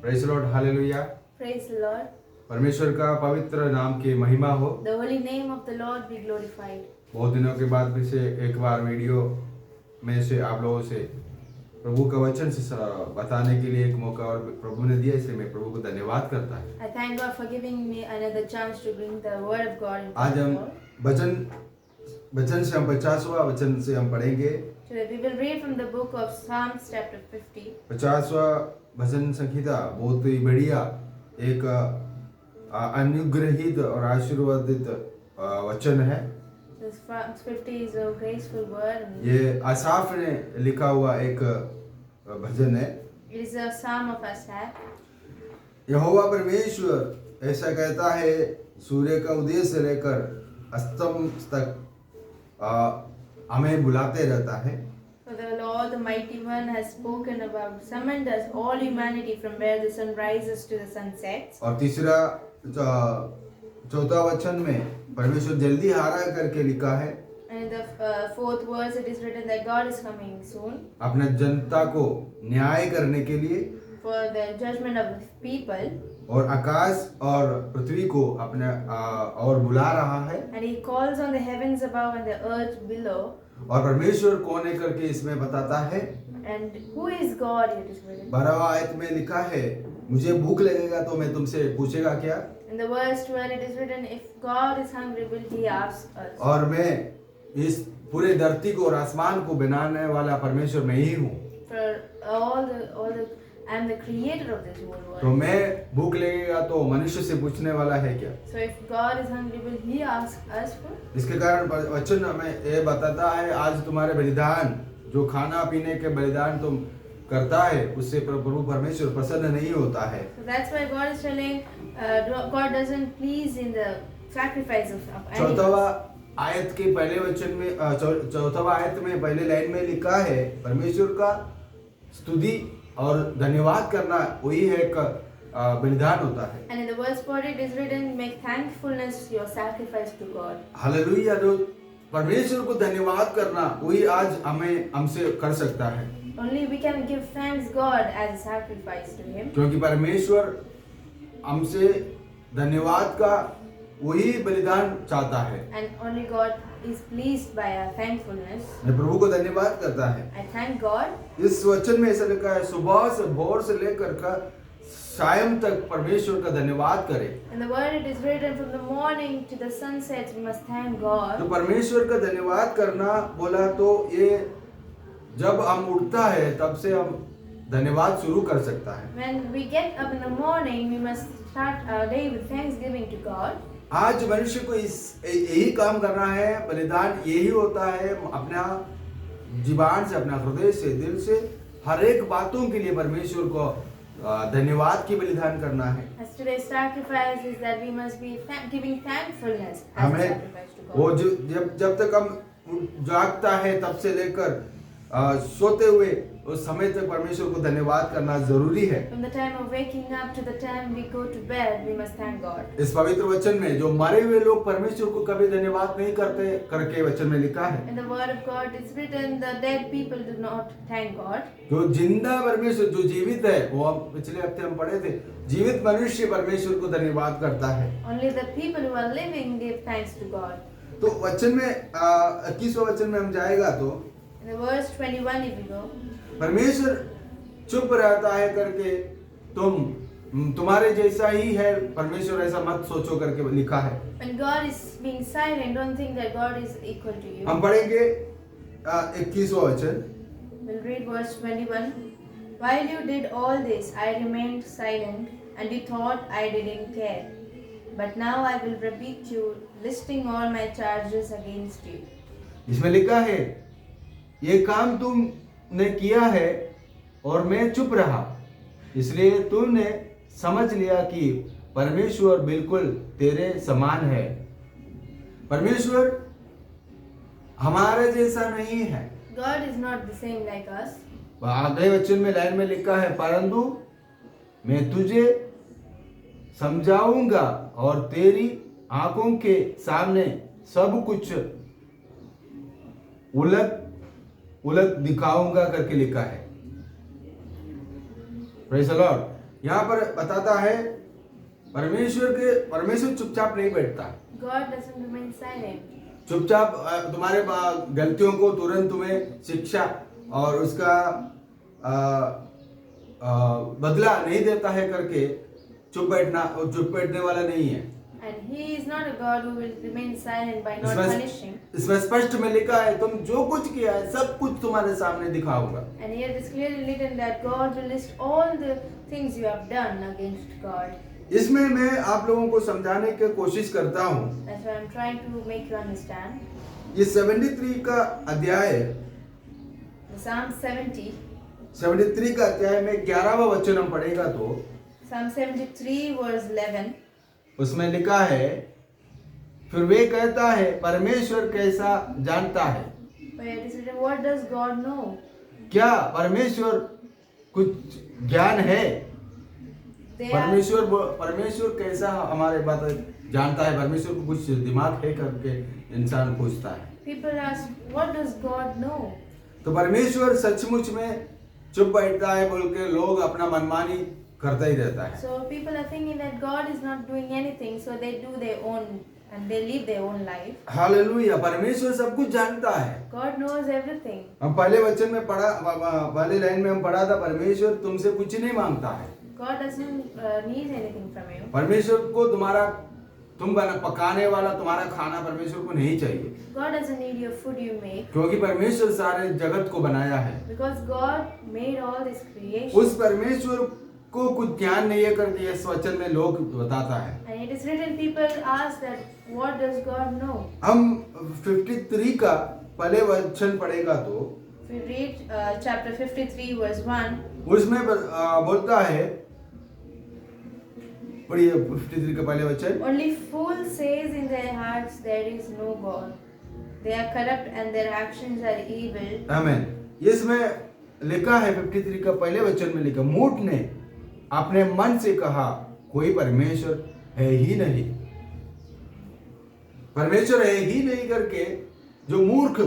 Praise the Lord, hallelujah. Praise the Lord. परमेश्वर का पवित्र नाम की महिमा हो। The holy name of the Lord be glorified. बहुत दिनों के बाद फिर से एक बार वीडियो में से आप लोगों से प्रभु का वचन से बताने के लिए एक मौका और प्रभु ने दिया, इसलिए मैं प्रभु को धन्यवाद करता है। I thank God for giving me another chance to bring the word of God into आज the हम world. वचन से हम 50वां वचन से हम पढ़ेंगे। Today we will read from the book of Psalms chapter 50. 50वां भजन संहिता बहुत ही बढ़िया एक अनुग्रहित और आशीर्वादित वचन है। This Psalms 50 is a graceful word. ये आसाफ ने लिखा हुआ एक भजन है। It is a psalm of Asaph. यहोवा परमेश्वर ऐसा कहता है, सूर्य का उदय से लेकर अस्तम तक हमें बुलाते रहता है। For the Lord, the mighty one, has spoken about, summoned us, all humanity, from where the sun rises to the sun sets. और तीसरा चौथा वचन में परमेश्वर जल्दी आ रहा करके लिखा है। And in the fourth verse, it is written that God is coming soon अपने जनता को न्याय करने के लिए for the judgment of the people. और आकाश और पृथ्वी को अपने और बुला रहा है। And he calls on the heavens above and the earth below. और परमेश्वर कौन है करके इसमें बताता है। And who is God? It is written. 12वां आयत में लिखा है, मुझे भूख लगेगा तो मैं तुमसे पूछेगा क्या। In the verse 12, it is written, if God is hungry, will he ask us? और मैं इस पूरे धरती को और आसमान को बनाने वाला परमेश्वर मैं ही हूँ। For I am the creator of this whole world. तो मैं भूख लगेगा तो मनुष्य से पूछने वाला है क्या। So if God is hungry, will he ask us for? इसके कारण वचन हमें ये बताता है, आज तुम्हारे बलिदान, जो खाना पीने के बलिदान तुम करता है, उससे प्रभु परमेश्वर प्रसन्न नहीं होता है। So that's why God is telling, God doesn't please in the sacrifice of animals. चौथावा आयत के पहले वचन में चौथावा आयत में पहले लाइन में लिखा है, परमेश्वर का स्तुति और धन्यवाद करना वही है एक बलिदान होता है। And in the verse 40 it is written, make thankfulness your sacrifice to God. Hallelujah. जो परमेश्वर को धन्यवाद करना वही आज हमसे कर सकता है। Only we can give thanks God as a sacrifice to him. क्योंकि परमेश्वर हमसे धन्यवाद का वही बलिदान चाहता है। And only God is pleased by our thankfulness. मैं प्रभु को धन्यवाद करता है। I thank God. इस वचन में ऐसा लिखा है, सुबह से भोर से लेकर का शाम तक परमेश्वर का धन्यवाद करें। In the word it is written, from the morning to the sunset we must thank God. तो परमेश्वर का धन्यवाद करना बोला तो ये जब हम उठता है तब से हम धन्यवाद शुरू कर सकता है। When we get up in the morning, we must start our day with thanksgiving to God. आज मनुष्य को यही काम करना है, बलिदान यही होता है, अपना जीवन से, अपना हृदय से, दिल से, हर एक बातों के लिए परमेश्वर को धन्यवाद की बलिदान करना है। As today's sacrifice is that we must be giving thankfulness as a हमें sacrifice to God. वो जब तक हम जागता है तब से लेकर सोते हुए उस समय तक परमेश्वर को धन्यवाद करना जरूरी है। From the time of waking up to the time we go to bed, we must thank God. इस पवित्र वचन में जो मरे हुए लोग परमेश्वर को कभी धन्यवाद नहीं करते करके वचन में लिखा है। In the word of God it's written, the dead people do not thank God. जो जिंदा परमेश्वर, जो जीवित है, वो हम पिछले हफ्ते हम पढ़े थे, जीवित मनुष्य परमेश्वर को धन्यवाद करता है। Only the people who are living give thanks to God. तो वचन में 21वां वचन में हम जाएगा तो In the verse 21 if we go, परमेश्वर चुप रहता है करके तुम्हारे जैसा ही है, परमेश्वर ऐसा मत सोचो करके लिखा है। when God is being silent, don't think that God is equal to you. हम पढ़ेंगे 21वां वचन। We'll read verse 21. While you did all this, I remained silent, and you thought I didn't care. But now I will rebuke you, listing all my charges against you. इसमें लिखा है, ये काम तुमने किया है और मैं चुप रहा, इसलिए तुमने समझ लिया कि परमेश्वर बिल्कुल तेरे समान है। परमेश्वर हमारे जैसा नहीं है। God is not the same like us. आगे वचन में लाइन में लिखा है, परंतु मैं तुझे समझाऊंगा और तेरी आंखों के सामने सब कुछ उलट दिखाऊंगा करके लिखा है। Praise the Lord. यहाँ पर बताता है परमेश्वर चुपचाप नहीं बैठता। God doesn't remain silent. चुपचाप तुम्हारे गलतियों को तुरंत तुम्हें शिक्षा और उसका बदला नहीं देता है करके चुप बैठने वाला नहीं है। And He is not a God who will remain silent by not punishing. इसमें स्पष्ट में लिखा है तुम जो कुछ किया है सब कुछ तुम्हारे सामने दिखाऊंगा। And here it is clearly written that God will list all the things you have done against God. इसमें मैं आप लोगों को समझाने की कोशिश करता हूँ। That's why I'm trying to make you understand. ये 73 का अध्याय, The Psalm 70. 73 का अध्याय में 11वां वचन हम पढ़ेगा तो Psalm 73 verse 11. उसमें लिखा है फिर वे कहता है परमेश्वर कैसा जानता है। Where it is written, what does God know? क्या परमेश्वर कुछ ज्ञान है? They are, परमेश्वर कैसा हमारे बात जानता है? परमेश्वर को कुछ दिमाग है करके इंसान पूछता है। people ask, what does God know? तो परमेश्वर सचमुच में चुप बैठता है बोल के लोग अपना मनमानी करता ही रहता है। So people are thinking that God is not doing anything, so they do their own and they live their own life. Hallelujah, परमेश्वर सब कुछ जानता है। God knows everything. हम पहले वचन में पहले लाइन में हम पढ़ा था परमेश्वर तुमसे कुछ नहीं मांगता है। God doesn't need anything from you. परमेश्वर को तुम पकाने वाला तुम्हारा खाना परमेश्वर को नहीं चाहिए। God doesn't need your food you make. क्योंकि परमेश्वर सारे जगत को बनाया है। Because God made all this creation. उस परमेश्वर को कुछ ज्ञान नहीं है करके इस वचन में लोग बताता है। And it is written, people ask that what does God know? हम 53 का पहले वचन पढ़ेगा तो If we read chapter 53 verse 1, उसमें बोलता है, पढ़िए 53 का पहले वचन। only fools says in their hearts there is no God. They are corrupt and their actions are evil. आमीन। इसमें लिखा है 53 का पहले वचन में लिखा मूढ़ ने अपने मन से कहा कोई परमेश्वर है ही नहीं। परमेश्वर है ही नहीं करके जो मूर्ख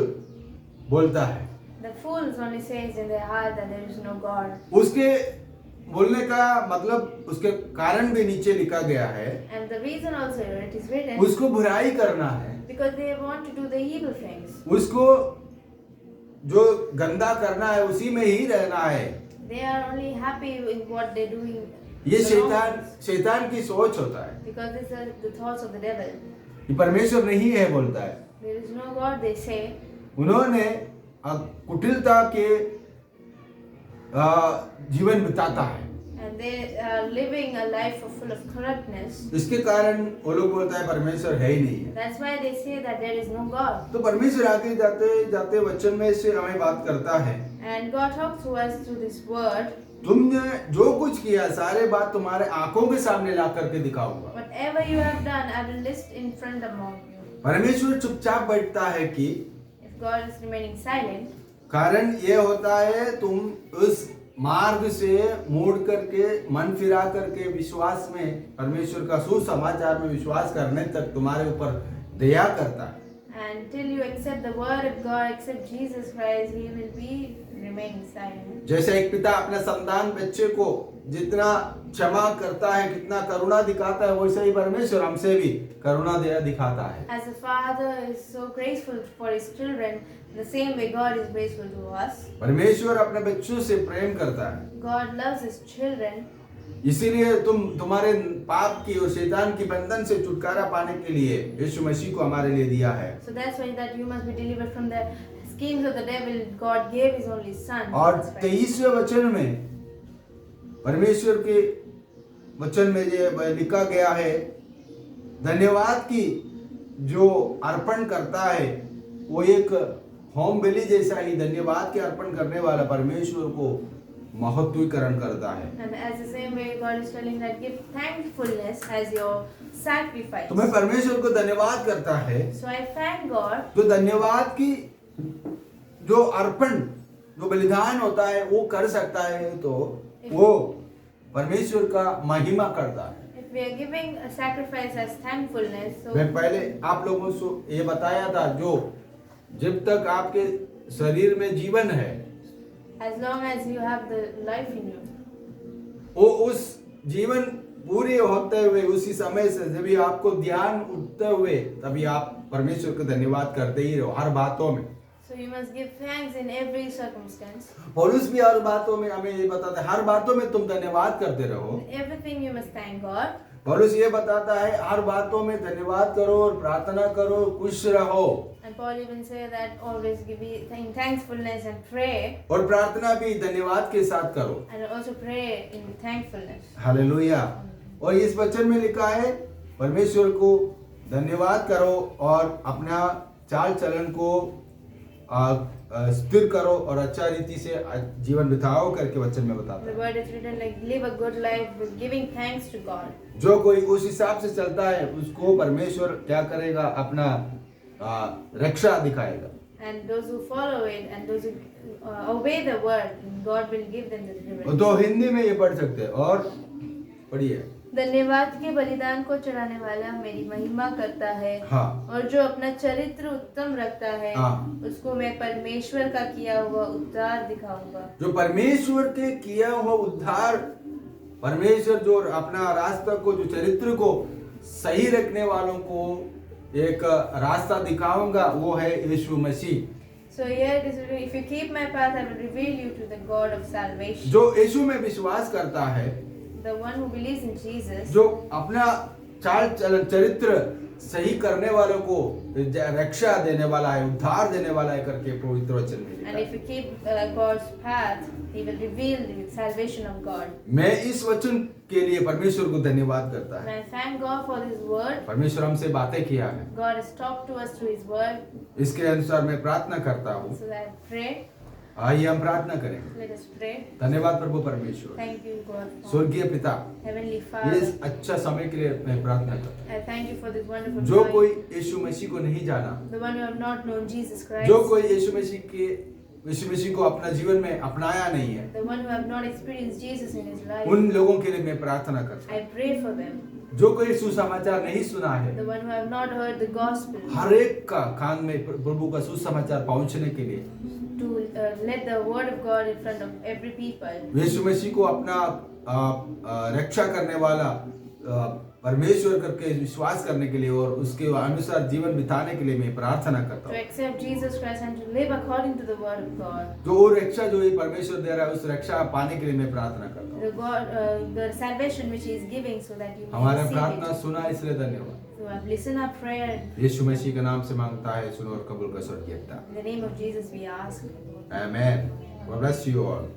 बोलता है। The fools only says in their heart that there is no God. उसके बोलने का मतलब उसके कारण भी नीचे लिखा गया है। And the reason also it is written, उसको बुराई करना है। because they want to do the evil things. उसको जो गंदा करना है उसी में ही रहना है। They are only happy with what they're doing. ये the wrong things. शैतान की सोच होता है। Because these are the thoughts of the devil. ये परमेश्वर नहीं है बोलता है। There is no God, they say. उन्होंने कुटिलता के जीवन बिताता है। And they are living a life full of corruptness. इसके कारण वो लोग बोलता है परमेश्वर है ही नहीं है। That's why they say that there is no God. तो परमेश्वर आगे जाते जाते वचन में से हमें बात करता है। And God talks to us through this word. तुमने जो कुछ किया सारे बात तुम्हारे आंखों के सामने ला करके दिखाऊंगा। Whatever you have done, I will list in front among you. परमेश्वर चुपचाप बैठता है कि If God is remaining silent, कारण ये होता है तुम उस मार्ग से मुड़ करके मन फिरा करके विश्वास में परमेश्वर का सुसमाचार में विश्वास करने तक तुम्हारे ऊपर दया करता है। until you accept the word of God, accept Jesus Christ, He will be remaining silent. जैसे एक पिता अपने संतान बच्चे को जितना क्षमा करता है कितना करुणा दिखाता है वैसे ही परमेश्वर हमसे भी करुणा दया दिखाता है। As a father is so graceful for his children, the same way God is graceful to us. परमेश्वर अपने बच्चों से प्रेम करता है। God loves his children. इसीलिए तुम्हारे पाप की और शैतान की बंधन से छुटकारा पाने के लिए यीशु मसीह को हमारे लिए दिया है। So that's why that you must be delivered from the schemes of the devil. God gave his only son. और Jesus Christ. 23वें वचन में परमेश्वर के वचन में ये लिखा गया है धन्यवाद की जो अर्पण करता है वो एक होम बलि जैसा ही धन्यवाद के अर्पण करने वाला परमेश्वर को महत्वीकरण करता है। And as the same way God is telling that give thankfulness as your sacrifice. तो मैं परमेश्वर को धन्यवाद करता है। So I thank God. तो धन्यवाद की जो अर्पण जो बलिदान होता है वो कर सकता है तो वो परमेश्वर का महिमा करता है। If we are giving a sacrifice as thankfulness, so मैं पहले आप लोगों को ये बताया था जो जब तक आपके शरीर में जीवन है as long as you have the life in you, वो उस जीवन पूरे होते हुए उसी समय से जब भी आपको ध्यान उठते हुए तभी आप परमेश्वर को धन्यवाद करते ही रहो हर बातों में। So you must give thanks in every circumstance. पौलुस भी हर बातों में हमें ये बताता है हर बातों में तुम धन्यवाद करते रहो। In everything you must thank God. पौलुस ये बताता है हर बातों में धन्यवाद करो और प्रार्थना करो खुश रहो। And Paul even says that always give thankfulness and pray. और प्रार्थना भी धन्यवाद के साथ करो। And also pray in thankfulness. Hallelujah. और इस वचन में लिखा है परमेश्वर को धन्यवाद करो और अपना चाल चलन को स्थिर करो और अच्छा रीति से जीवन बिताओ करके वचन में बताता The है। word is written like live a good life with giving thanks to God. जो कोई उस हिसाब से चलता है उसको परमेश्वर क्या करेगा अपना रक्षा दिखाएगा। And those who follow it and those who obey the word, God will give them the deliverance. तो हिंदी में ये पढ़ सकते हैं और पढ़िए। धन्यवाद के बलिदान को चढ़ाने वाला मेरी महिमा करता है। हाँ। और जो अपना चरित्र उत्तम रखता है हाँ। उसको मैं परमेश्वर का किया हुआ उद्धार दिखाऊंगा। जो परमेश्वर के किया हुआ उद्धार परमेश्वर जो अपना रास्ता को जो चरित्र को सही रखने वालों को एक रास्ता दिखाऊंगा वो है यीशु मसीह। So here it is written, if you keep my path, I will reveal you to the God of salvation. जो यीशु में विश्वास करता है, The one who believes in Jesus, जो अपना चाल चलन चरित्र सही करने वालों को रक्षा देने वाला है उद्धार देने वाला है करके पवित्र वचन में लिखा and if you keep God's path, He will reveal the salvation of God. मैं इस वचन के लिए परमेश्वर को धन्यवाद करता And है। I thank God for His word. परमेश्वर हमसे बातें किया है, God has talked to us through His word. इसके अनुसार मैं प्रार्थना करता हूँ। So I pray. आइए हम प्रार्थना करें। Let us pray. धन्यवाद प्रभु परमेश्वर, Thank you, God, for स्वर्गीय पिता, Heavenly Father. इस अच्छा समय के लिए मैं प्रार्थना करता हूँ। I thank you for this wonderful जो time. कोई यीशु मसीह को नहीं जाना, The one who have not known Jesus Christ. जो कोई यीशु मसीह को अपना जीवन में अपनाया नहीं है, The one who have not experienced Jesus in his life. उन लोगों के लिए मैं प्रार्थना करता I pray for them. हूँ। जो कोई सुसमाचार नहीं सुना है, The one who have not heard the gospel. हर एक का कान में प्रभु का सुसमाचार पहुंचने के लिए To let the word of God in front of every people. यीशु मसीह को अपना रक्षा करने वाला परमेश्वर करके विश्वास करने के लिए और उसके अनुसार जीवन बिताने के लिए मैं प्रार्थना करता To हूँ। accept Jesus Christ and to live according to the word of God. जो वो रक्षा जो ये परमेश्वर दे रहा है उस रक्षा पाने के लिए मैं प्रार्थना करता हूँ। The God, the salvation which He is giving, so that you may हमारा receive प्रार्थना it. सुना इसलिए धन्यवाद। So I've listened our prayer. यीशु मसीह के नाम से मांगता है, सुनो और कबूल कर स्वर्गीय पिता। In the name of Jesus we ask. Amen. God bless you all.